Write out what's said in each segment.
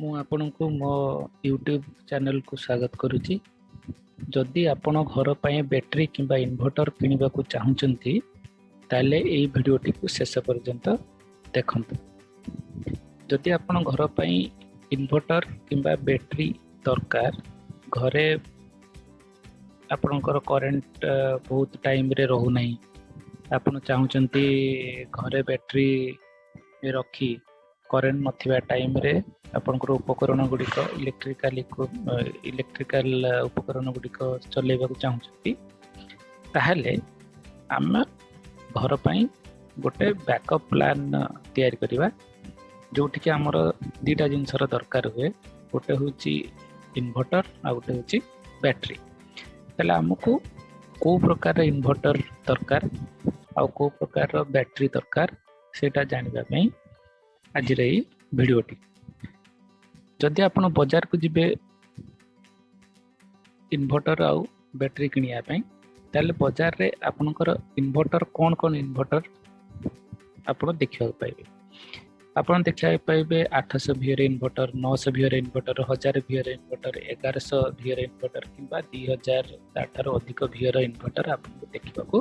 ମୁଁ ଆପଣଙ୍କୁ ମୋ ୟୁଟ୍ୟୁବ୍ ଚ୍ୟାନେଲକୁ ସ୍ୱାଗତ କରୁଛି। ଯଦି ଆପଣ ଘର ପାଇଁ ବ୍ୟାଟେରୀ କିମ୍ବା ଇନଭର୍ଟର କିଣିବାକୁ ଚାହୁଁଛନ୍ତି ତାହେଲେ ଏହି ଭିଡ଼ିଓଟିକୁ ଶେଷ ପର୍ଯ୍ୟନ୍ତ ଦେଖନ୍ତୁ। ଯଦି ଆପଣ ଘର ପାଇଁ ଇନଭର୍ଟର କିମ୍ବା ବ୍ୟାଟେରୀ ଦରକାର, ଘରେ ଆପଣଙ୍କର କରେଣ୍ଟ ବହୁତ ଟାଇମ୍ରେ ରହୁନାହିଁ, ଆପଣ ଚାହୁଁଛନ୍ତି ଘରେ ବ୍ୟାଟେରୀ ରଖି କରେଣ୍ଟ ନଥିବା ଟାଇମ୍ରେ ଆପଣଙ୍କର ଉପକରଣ ଗୁଡ଼ିକ ଇଲେକ୍ଟ୍ରିକାଲ ଉପକରଣ ଗୁଡ଼ିକ ଚଲେଇବାକୁ ଚାହୁଁଛନ୍ତି, ତାହେଲେ ଆମେ ଘର ପାଇଁ ଗୋଟେ ବ୍ୟାକଅପ୍ ପ୍ଲାନ୍ ତିଆରି କରିବା, ଯେଉଁଠିକି ଆମର ଦୁଇଟା ଜିନିଷର ଦରକାର ହୁଏ। ଗୋଟେ ହେଉଛି ଇନଭର୍ଟର ଆଉ ଗୋଟେ ହେଉଛି ବ୍ୟାଟେରୀ। ତାହେଲେ ଆମକୁ କେଉଁ ପ୍ରକାର ଇନଭର୍ଟର ଦରକାର ଆଉ କେଉଁ ପ୍ରକାରର ବ୍ୟାଟେରୀ ଦରକାର ସେଇଟା ଜାଣିବା ପାଇଁ ଆଜିର ଏଇ ଭିଡ଼ିଓଟି। ଯଦି ଆପଣ ବଜାରକୁ ଯିବେ ଇନଭର୍ଟର ଆଉ ବ୍ୟାଟେରୀ କିଣିବା ପାଇଁ, ତାହେଲେ ବଜାରରେ ଆପଣଙ୍କର ଇନଭର୍ଟର କ'ଣ ଇନଭର୍ଟର ଆପଣ ଦେଖିବାକୁ ପାଇବେ। ଆପଣ ଦେଖିବାକୁ ପାଇବେ 800 ଭିଏର ଇନଭର୍ଟର, 900 ଭିଏର ଇନଭର୍ଟର, 1000 ଭିଏର ଇନଭର୍ଟର, 1100 ଭିଏର ଇନଭର୍ଟର କିମ୍ବା 2000 ତାଠାରୁ ଅଧିକ ଭିଏର ଇନଭର୍ଟର ଆପଣଙ୍କୁ ଦେଖିବାକୁ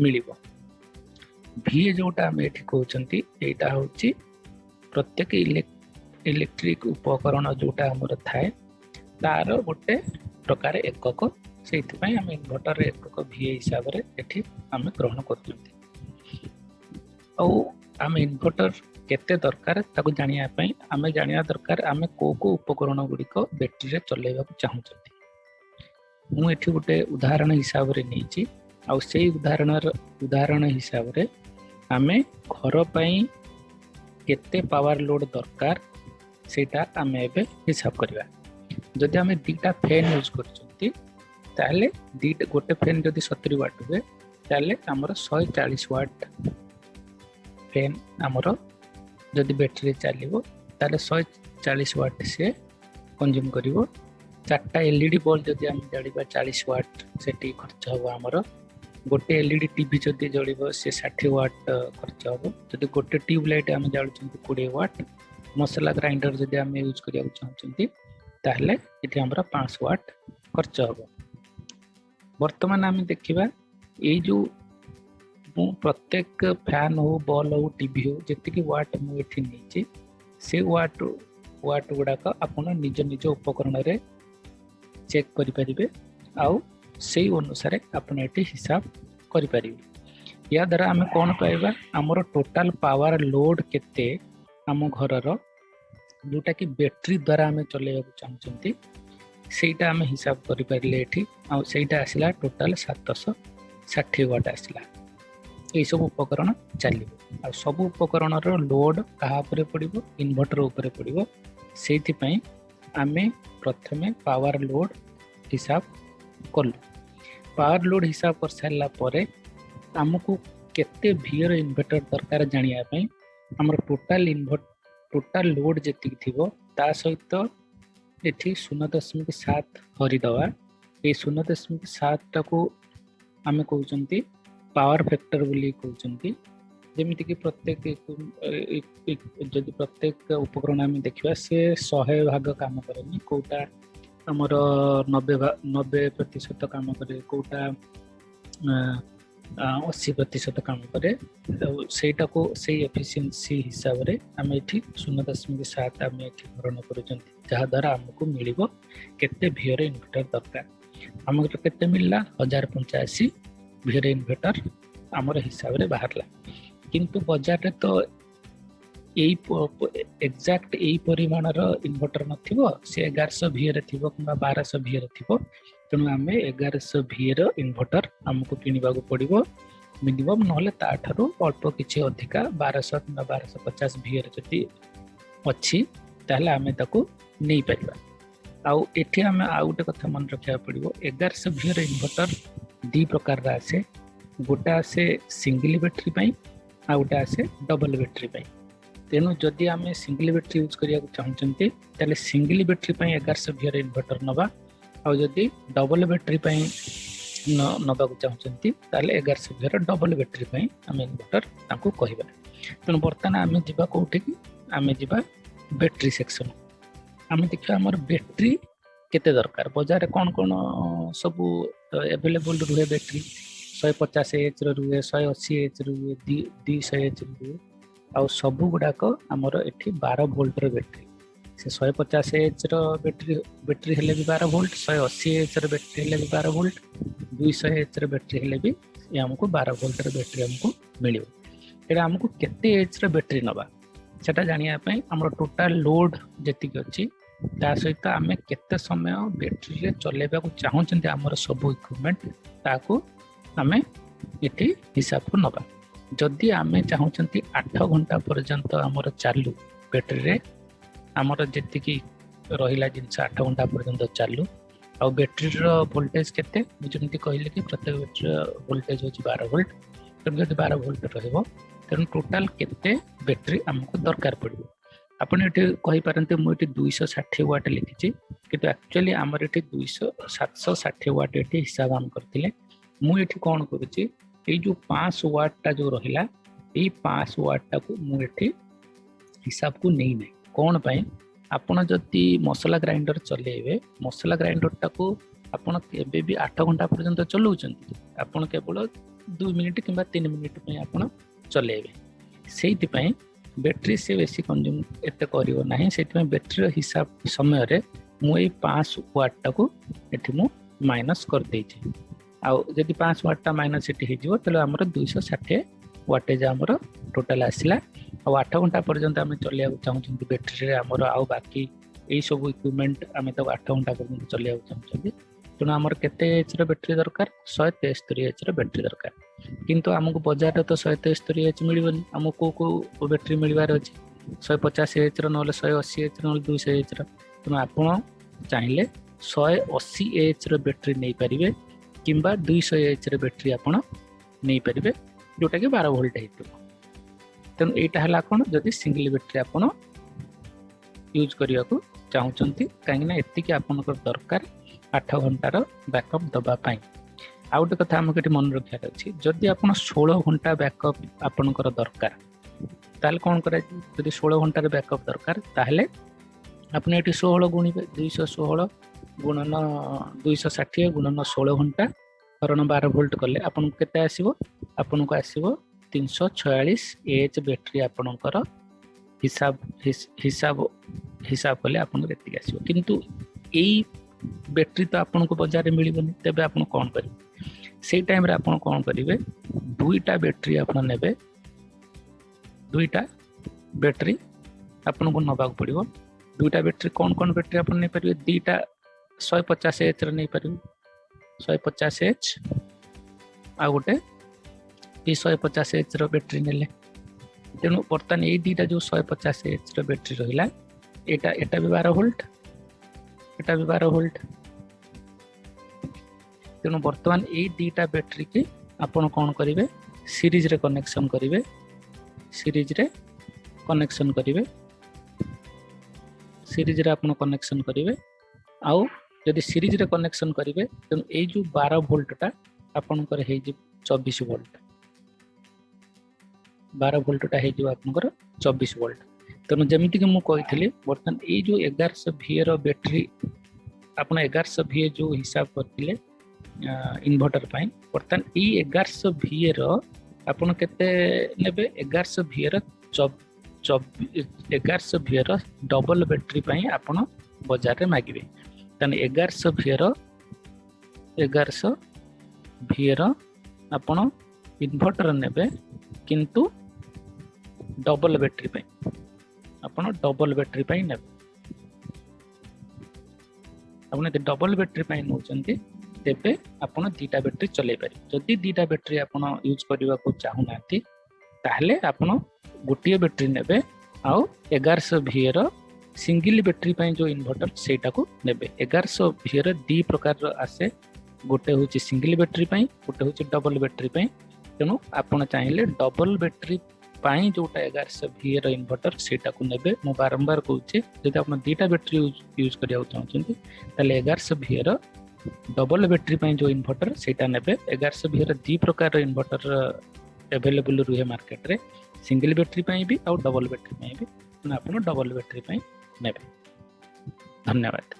ମିଳିବ। ଭିଏ ଯେଉଁଟା ଆମେ ଏଠି କହୁଛନ୍ତି, ଏଇଟା ହେଉଛି ପ୍ରତ୍ୟେକ ଇଲେକ୍ଟ୍ରିକ ଉପକରଣ ଯେଉଁଟା ଆମର ଥାଏ ତାର ଗୋଟେ ପ୍ରକାର ଏକକ। ସେଇଥିପାଇଁ ଆମେ ଇନଭର୍ଟର ଏକକ ଭିଏ ହିସାବରେ ଏଠି ଆମେ ଗ୍ରହଣ କରୁଛନ୍ତି। ଆଉ ଆମେ ଇନଭର୍ଟର କେତେ ଦରକାର ତାକୁ ଜାଣିବା ପାଇଁ ଆମେ ଜାଣିବା ଦରକାର ଆମେ କେଉଁ ଉପକରଣ ଗୁଡ଼ିକ ବ୍ୟାଟେରୀରେ ଚଲେଇବାକୁ ଚାହୁଁଛନ୍ତି। ମୁଁ ଏଠି ଗୋଟେ ଉଦାହରଣ ହିସାବରେ ନେଇଛି, ଆଉ ସେଇ ଉଦାହରଣ ହିସାବରେ ଆମେ ଘର ପାଇଁ କେତେ ପାୱାର ଲୋଡ୍ ଦରକାର ସେଇଟା ଆମେ ଏବେ ହିସାବ କରିବା। ଯଦି ଆମେ ଦୁଇଟା ଫ୍ୟାନ୍ ୟୁଜ୍ କରୁଛନ୍ତି, ତାହେଲେ ଗୋଟେ ଫ୍ୟାନ୍ ଯଦି 70 ୱାଟ୍ ହୁଏ, ତାହେଲେ ଆମର 140 ୱାଟ୍ ଫ୍ୟାନ୍ ଆମର ଯଦି ବ୍ୟାଟେରୀ ଚାଲିବ, ତାହେଲେ 140 ୱାଟ୍ ସେ କନଜ୍ୟୁମ୍ କରିବ। 4ଟା LED ବଲ୍ବ ଯଦି ଆମେ ଜାଳିବା 40 ୱାଟ୍ ସେଠି ଖର୍ଚ୍ଚ ହେବ ଆମର। ଗୋଟେ LED ଟିଭି ଯଦି ଜଳିବ ସେ 60 ୱାଟ୍ ଖର୍ଚ୍ଚ ହେବ। ଯଦି ଗୋଟେ ଟ୍ୟୁବ୍ ଲାଇଟ୍ ଆମେ ଜାଳୁଛନ୍ତି 20 ୱାଟ୍। ମସଲା ଗ୍ରାଇଣ୍ଡର ଯଦି ଆମେ ୟୁଜ୍ କରିବାକୁ ଚାହୁଁଛନ୍ତି, ତାହେଲେ ଏଠି ଆମର 500 ୱାଟ୍ ଖର୍ଚ୍ଚ ହେବ। ବର୍ତ୍ତମାନ ଆମେ ଦେଖିବା ଏଇ ଯେଉଁ ମୁଁ ପ୍ରତ୍ୟେକ ଫ୍ୟାନ୍ ହଉ, ବଲ୍ ହଉ, ଟିଭି ହଉ, ଯେତିକି ୱାଟ୍ ମୁଁ ଏଠି ନେଇଛି, ସେ ୱାଟ୍ ଗୁଡ଼ାକ ଆପଣ ନିଜ ନିଜ ଉପକରଣରେ ଚେକ୍ କରିପାରିବେ, ଆଉ ସେଇ ଅନୁସାରେ ଆପଣ ଏଠି ହିସାବ କରିପାରିବେ। ଏହା ଦ୍ୱାରା ଆମେ କ'ଣ ପାଇବା, ଆମର ଟୋଟାଲ ପାୱାର ଲୋଡ୍ କେତେ ଆମ ଘରର ଯେଉଁଟାକି ବ୍ୟାଟେରୀ ଦ୍ୱାରା ଆମେ ଚଲେଇବାକୁ ଚାହୁଁଛନ୍ତି, ସେଇଟା ଆମେ ହିସାବ କରିପାରିଲେ ଏଠି। ଆଉ ସେଇଟା ଆସିଲା ଟୋଟାଲ 760 ୱାଟ୍ ଆସିଲା। ଏଇସବୁ ଉପକରଣ ଚାଲିବ, ଆଉ ସବୁ ଉପକରଣର ଲୋଡ୍ କାହା ଉପରେ ପଡ଼ିବ? ଇନଭର୍ଟର ଉପରେ ପଡ଼ିବ। ସେଇଥିପାଇଁ ଆମେ ପ୍ରଥମେ ପାୱାର ଲୋଡ୍ ହିସାବ କଲୁ। ପାୱାର ଲୋଡ୍ ହିସାବ କରିସାରିଲା ପରେ ଆମକୁ କେତେ ଭିଏର ଇନଭର୍ଟର ଦରକାର ଜାଣିବା ପାଇଁ ଆମର ଟୋଟାଲ ଲୋଡ୍ ଯେତିକି ଥିବ ତା ସହିତ ଏଠି 0.7 ହରିଦେବା। ଏଇ 0.7ଟାକୁ ଆମେ କହୁଛନ୍ତି ପାୱାର ଫ୍ୟାକ୍ଟର ବୋଲି କହୁଛନ୍ତି। ଯେମିତିକି ଯଦି ପ୍ରତ୍ୟେକ ଉପକରଣ ଆମେ ଦେଖିବା, ସେ 100 ଭାଗ କାମ କରେନି। କେଉଁଟା ଆମର 90% କାମ କରେ, କେଉଁଟା 80% କାମ କରେ। ସେଇଟାକୁ ସେଇ ଏଫିସିଏନ୍ସି ହିସାବରେ ଆମେ ଏଠି 0.7 ଆମେ ଏଠି ଗ୍ରହଣ କରୁଛନ୍ତି, ଯାହାଦ୍ୱାରା ଆମକୁ ମିଳିବ କେତେ ଭିଏର ଇନଭର୍ଟର ଦରକାର। ଆମକୁ କେତେ ମିଳିଲା? 1085 ଭିଏର ଇନଭର୍ଟର ଆମର ହିସାବରେ ବାହାରିଲା। କିନ୍ତୁ ବଜାରରେ ତ ଏକ୍ଜାକ୍ଟ ଏଇ ପରିମାଣର ଇନଭର୍ଟର ନଥିବ, ସେ 1100 ଭିଏରେ ଥିବ କିମ୍ବା 1200 ଭିଏରେ ଥିବ। ତେଣୁ ଆମେ 1100 ଭିଏର ଇନଭର୍ଟର ଆମକୁ କିଣିବାକୁ ପଡ଼ିବ ମିନିମମ୍, ନହେଲେ ତାଠାରୁ ଅଳ୍ପ କିଛି ଅଧିକା 1200 କିମ୍ବା 1250 ଭିଏର ଯଦି ଅଛି, ତାହେଲେ ଆମେ ତାକୁ ନେଇପାରିବା। ଆଉ ଏଠି ଆମେ ଆଉ ଗୋଟେ କଥା ମନେ ରଖିବାକୁ ପଡ଼ିବ, 1100 ଭିଏର ଇନଭର୍ଟର ଦୁଇ ପ୍ରକାରର ଆସେ। ଗୋଟେ ଆସେ ସିଙ୍ଗଲ ବ୍ୟାଟେରୀ ପାଇଁ, ଆଉ ଗୋଟେ ଆସେ ଡବଲ ବ୍ୟାଟେରୀ ପାଇଁ। ତେଣୁ ଯଦି ଆମେ ସିଙ୍ଗଲ ବ୍ୟାଟେରୀ ୟୁଜ୍ କରିବାକୁ ଚାହୁଁଛନ୍ତି, ତାହେଲେ ସିଙ୍ଗଲ ବ୍ୟାଟେରୀ ପାଇଁ 1100 ଭିଏର ଇନଭର୍ଟର ନେବା। ଆଉ ଯଦି ଡବଲ ବ୍ୟାଟେରୀ ପାଇଁ ନେବାକୁ ଚାହୁଁଛନ୍ତି, ତାହେଲେ 1100 ଭିଏର ଡବଲ ବ୍ୟାଟେରୀ ପାଇଁ ଆମେ ଇନଭର୍ଟର ତାଙ୍କୁ କହିବା। ତେଣୁ ବର୍ତ୍ତମାନ ଆମେ ଯିବା କେଉଁଠିକି? ଆମେ ଯିବା ବ୍ୟାଟେରୀ ସେକ୍ସନ। आम देखिए आम बैटेरी केते दरकार बजार कौन कौन सब एवेलेबल रुहे बैटेरी 150 एच रुहे 180 एच रुहे 200 एच रुहे आउ सब गुड़ाक आमर एठी 12 वोल्ट बैटेरी से 150 एच बैटेरी हेले भी 12 वोल्ट 180 एच बैटेरी हेले भी 12 वोल्ट 200 एच बैटेरी हेले भी आमको 12 वोल्ट बैटेरी आमको मिलियो एटा आमको केते एच बैटेरी नबा सेटा जानिया पई हमर टोटल लोड जेतिक अछि ता सहित आमे केते समय बैटरी रे चलेबा को चाहउछन्ते हमर सब इक्विपमेंट ताको आमे एठी हिसाब को नबा जदि आमे चाहउछन्ती 8 घंटा पर्यंत हमर चालू बैटरी रे हमर जेतिकी रहिला जिंस 8 घंटा पर्यंत चालू आ बैटरी रो वोल्टेज केते जेमति कहले कि प्रत्येक बैटरी वोल्टेज होची 12 वोल्ट तो जदि 12 वोल्ट रहबो तेन टोटल केते बैटरी हमको दरकार पड़िबो आपण एठी कहि पारंते मु एठी 260 वाट लिखिछि किंतु एक्चुअली हमर एठी 760 वाट एठी हिसाब हम करथिले मु एठी कोन करूछि ए जो 5 वाट ता जो रहिला ए 5 वाट ता को मु एठी हिसाब को नहीं नै कोन पई आपण जति मसला ग्राइंडर चलेबे मसला ग्राइंडर ता को आपण केबे भी 8 घंटा पर्यंत चलौछन्ती आपण केवल 2 मिनिट किबा 3 मिनिट पे आपण चलेबे सेति पई बैटरी से बेसी कंज्यूम एते करिवो नाही सेति पई बैटरी हिसाब समय रे मु ए 5 वाट ता को एठी मु माइनस कर देछि आ जदि 5 वाट ता माइनस एठी हे जिवो तले हमर 260 वाटेज हमर टोटल आसिला आ 8 घंटा पर्यंत हम चलिया चाहउछन्ती बैटरी रे हमर आ बाकी ए सब इक्विपमेंट हम तो 8 घंटा पर्यंत चलिया चाहउछन्ती तेणु आमर केते एच रो बैटरी दरकार 173 एच रो बैटरी दरकार किंतु हमको बाजार रे तो 173 एच मिलबनी हमको को बैटरी मिलबार अछि 150 एच रो नले 180 एच रो 200 एच रो तेणु आपण चाहिले 180 एच रो बैटरी नै परिबे किंबा 200 एच रो बैटरी आपण नै परिबे जोटा कि 12 वोल्ट हेतु तेणु एटा हला कोन जदि सिंगल बैटरी आपण यूज करिया को चाहउचंती काहे ना एति कि आपनकर दरकार 8 घंटार बैकअप दबा पाई आ गोटे कथा हमके मन रखार अच्छी जदि आप 16 घंटा बैकअप आपनकर दरकार ताले कौन करा जदि 16 घंटार बैकअप दरकार ताहले आपने एटी 16 गुणिबे 216 गुणन 260 गुणन 16 घंटा हरण 12 वोल्ट कले आपन केते आसीबो आपन को आसीबो 346 एच बैटरी आपनकर हिसाब कले आपन केते आसीबो किंतु एई बैटरी तो आपन को बाजार में मिलबनी तबे आपन कोन करिवे से टाइम रे आपन कोन करिवे दुईटा बैटरी आपन नेबे दुईटा बैटरी आपन को नबाक पड़िबो दुईटा बैटरी कोन बैटरी आपन नै परिबे दीटा 150 एच रे नै परिबे 150 एच आ गोटे 150 एच रो बैटरी नेले तेनु बर्तन ए दीटा जो 150 एच रो बैटरी रहिला एटा भी 12 वोल्ट एटा भी 12 वोल्ट तेणु बर्तमान ए दीटा बैटरी की आपण कौन करेंगे सीरीज रे कनेक्शन करेंगे सीरीज रे कनेक्शन करेंगे सीरीज रे आपण कनेक्शन करेंगे आउ जदि सीरीज रे कनेक्शन करेंगे तेणु ए जो 12 वोल्ट टा आपण कर हे जे 24 वोल्ट 12 वोल्ट टा हे जे आपण कर 24 वोल्ट तेणु जमीती कि मुझे कही बर्तमान ये जो 1100 VA रो बैटरी आप 1100 VA जो हिसाब करते इन्वर्टर पाई बर्तमान ये 1100 VA रो आपन केते नेबे 1100 VA रो 1100 VA रो डबल बैटरी पाई आपन बाजार रे मागिबे तने 1100 VA रो 1100 VA रो आपन इन्वर्टर नेबे किंतु डबल बैटरी पाई आपण डबल बैटरी पाई ने आपण डबल बैटरी पाई नउचंती तेबे आपण दीटा बैटरी चले पारि जदि दीटा बैटरी आपण यूज करबा को चाहू नाती ताहले आपण गोटिए बैटरी नेबे आ 1100 VA रो सिंगल बैटरी पाई जो इन्वर्टर सेटा को नेबे 1100 VA रो दी प्रकार रो आसे गोटे होची सिंगल बैटरी पाई गोटे होची डबल बैटरी पाई तेनु आपण चाहिले डबल बैटरी पाई जोटा 1100 VA रो इन्वर्टर सेटा को नेबे मो बारंबार कहूचे जदि आपण दीटा बैटरी यूज करिया चाहउछन्ती ताले 1100 VA रो डबल बैटरी पाई जो इन्वर्टर सेटा नेबे 1100 VA रो दी प्रकार रो इन्वर्टर अवेलेबल रुहे मार्केट रे सिंगल बैटरी पाई भी और डबल बैटरी पाई भी आपण डबल बैटरी पाई नेबे। ଧନ୍ୟବାଦ।